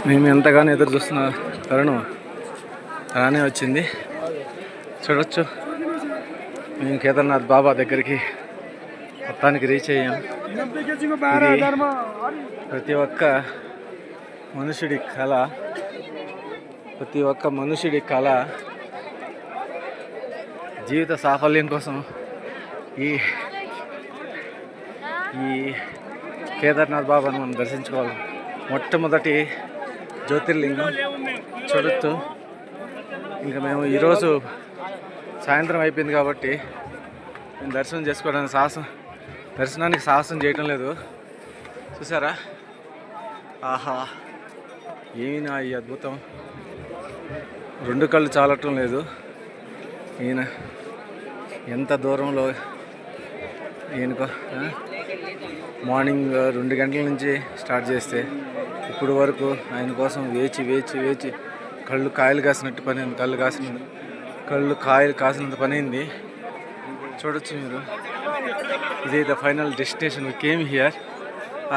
మేము ఎంతగానో ఎదురు చూస్తున్న తరుణం అలానే వచ్చింది. చూడొచ్చు, మేము కేదార్నాథ్ బాబా దగ్గరికి మొత్తానికి రీచ్ అయ్యాం. ప్రతి ఒక్క మనుషుడి కళ, జీవిత సాఫల్యం కోసం ఈ కేదార్నాథ్ బాబాను మనం దర్శించుకోవాలి. మొట్టమొదటి జ్యోతిర్లింగం చూడొచ్చు. ఇంకా మేము ఈరోజు సాయంత్రం అయిపోయింది కాబట్టి మేము దర్శనానికి సాహసం చేయటం లేదు. చూసారా, ఆహా ఏమినా ఈ అద్భుతం! రెండు కళ్ళు చాలటం లేదు. ఈయన ఎంత దూరంలో ఈయనకు మార్నింగ్ 2 గంటల నుంచి స్టార్ట్ చేస్తే ఇప్పుడు వరకు ఆయన కోసం వేచి కళ్ళు కాయలు కాసినట్టు పని అయింది. కళ్ళు కాయలు కాసినంత పని అయింది. చూడొచ్చు మీరు, ఇది the final destination. We came here.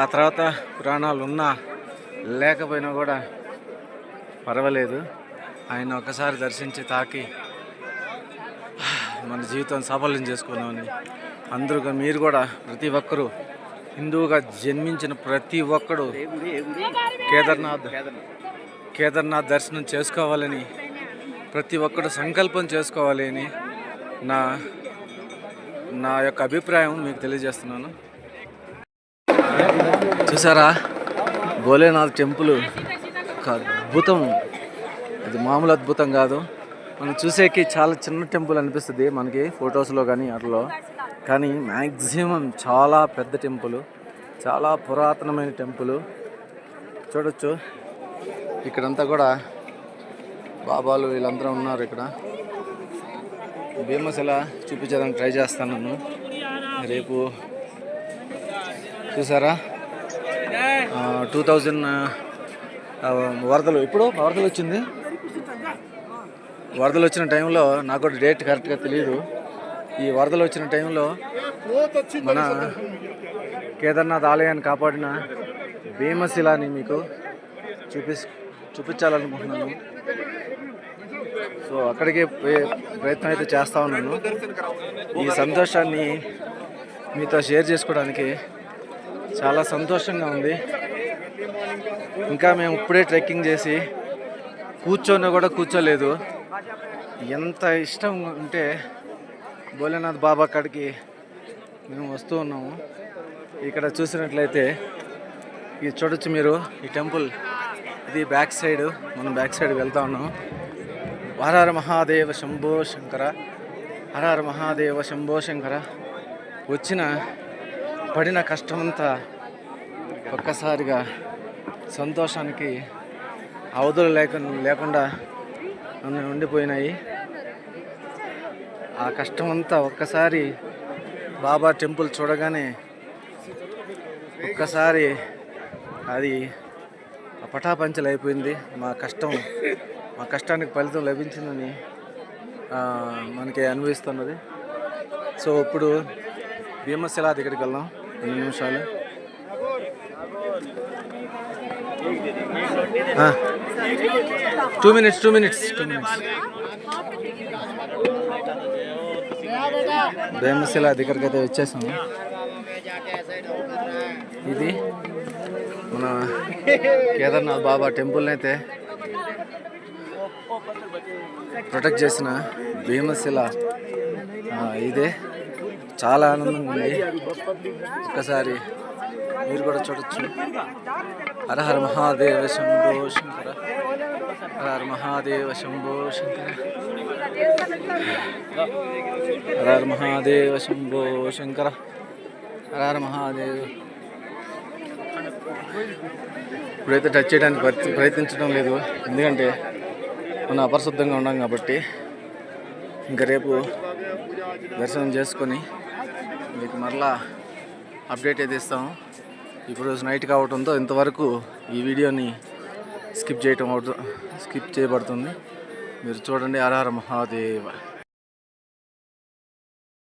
ఆ తర్వాత ప్రాణాలు ఉన్నా లేకపోయినా కూడా పర్వాలేదు, ఆయన ఒకసారి దర్శించి తాకి మన జీవితం సాఫల్యం చేసుకున్నామని అందరూ, మీరు కూడా ప్రతి ఒక్కరూ, హిందువుగా జన్మించిన ప్రతి ఒక్కడు కేదార్నాథ్ దర్శనం చేసుకోవాలని ప్రతి ఒక్కడు సంకల్పం చేసుకోవాలి అని నా యొక్క అభిప్రాయం మీకు తెలియజేస్తున్నాను. చూసారా, భోలేనాథ్ టెంపుల్ ఒక అద్భుతం. అది మామూలు అద్భుతం కాదు. మనం చూసేకి చాలా చిన్న టెంపుల్ అనిపిస్తుంది మనకి ఫొటోస్లో కానీ అట్లా, కానీ మ్యాక్సిమం చాలా పెద్ద టెంపుల్, చాలా పురాతనమైన టెంపుల్. చూడొచ్చు, ఇక్కడంతా కూడా బాబాలు వీళ్ళందరూ ఉన్నారు. ఇక్కడ భీమశిల చూపించడానికి ట్రై చేస్తాను రేపు. చూసారా, 2000 వరదలు వచ్చింది. వరదలు వచ్చిన టైంలో నాకు కూడా డేట్ కరెక్ట్గా తెలియదు. ఈ వరదలు వచ్చిన టైంలో మన కేదార్నాథ్ ఆలయాన్ని కాపాడిన భీమశిలాని మీకు చూపించాలనుకుంటున్నాను. సో అక్కడికే ప్రయత్నం అయితే చేస్తూ ఉన్నాను. ఈ సంతోషాన్ని మీతో షేర్ చేసుకోవడానికి చాలా సంతోషంగా ఉంది. ఇంకా మేము ఇప్పుడే ట్రెక్కింగ్ చేసి కూర్చోలేదు. ఎంత ఇష్టం ఉంటే భోలేనాథ్ బాబా కాడికి మేము వస్తూ ఉన్నాము. ఇక్కడ చూసినట్లయితే ఇది చూడొచ్చు మీరు, ఈ టెంపుల్ ఇది మనం బ్యాక్ సైడ్ వెళ్తా ఉన్నాం. హర మహాదేవ శంభో శంకర, హర మహాదేవ శంభో శంకర. పడిన కష్టమంతా ఒక్కసారిగా సంతోషానికి అవధులు లేకుండా ఉండిపోయినాయి. ఆ కష్టమంతా ఒక్కసారి బాబా టెంపుల్ చూడగానే ఒక్కసారి అది పటాపంచలు అయిపోయింది. మా కష్టానికి ఫలితం లభించిందని మనకి అనిపిస్తున్నది. సో ఇప్పుడు భీమశిల దగ్గరికి వెళ్దాం. 2 నిమిషాలు. టూ మినిట్స్ భీమశిల దగ్గరికి అయితే వచ్చేసాము. ఇది మన కేదార్నాథ్ బాబా టెంపుల్ని అయితే ప్రొటెక్ట్ చేసిన భీమశిల ఇదే. చాలా ఆనందంగా ఉంది. ఒక్కసారి మీరు కూడా చూడొచ్చు. హర హర మహాదేవ శంభో శంకర, హర హర మహాదేవ శంభో శంకర, హర హర మహాదేవ శంభో శంకర, హర హర మహాదేవ. ఇప్పుడైతే టచ్ చేయడానికి ప్రయత్నించడం లేదు, ఎందుకంటే మనం అపరిశుద్ధంగా ఉన్నాం కాబట్టి. ఇంకా రేపు దర్శనం చేసుకొని మీకు మరలా అప్డేట్ అయితే ఇస్తాము. ఇప్పుడు నైట్ కావడంతో ఇంతవరకు ఈ వీడియోని స్కిప్ చేయబడుతుంది. మీరు చూడండి. హర హర మహాదేవ.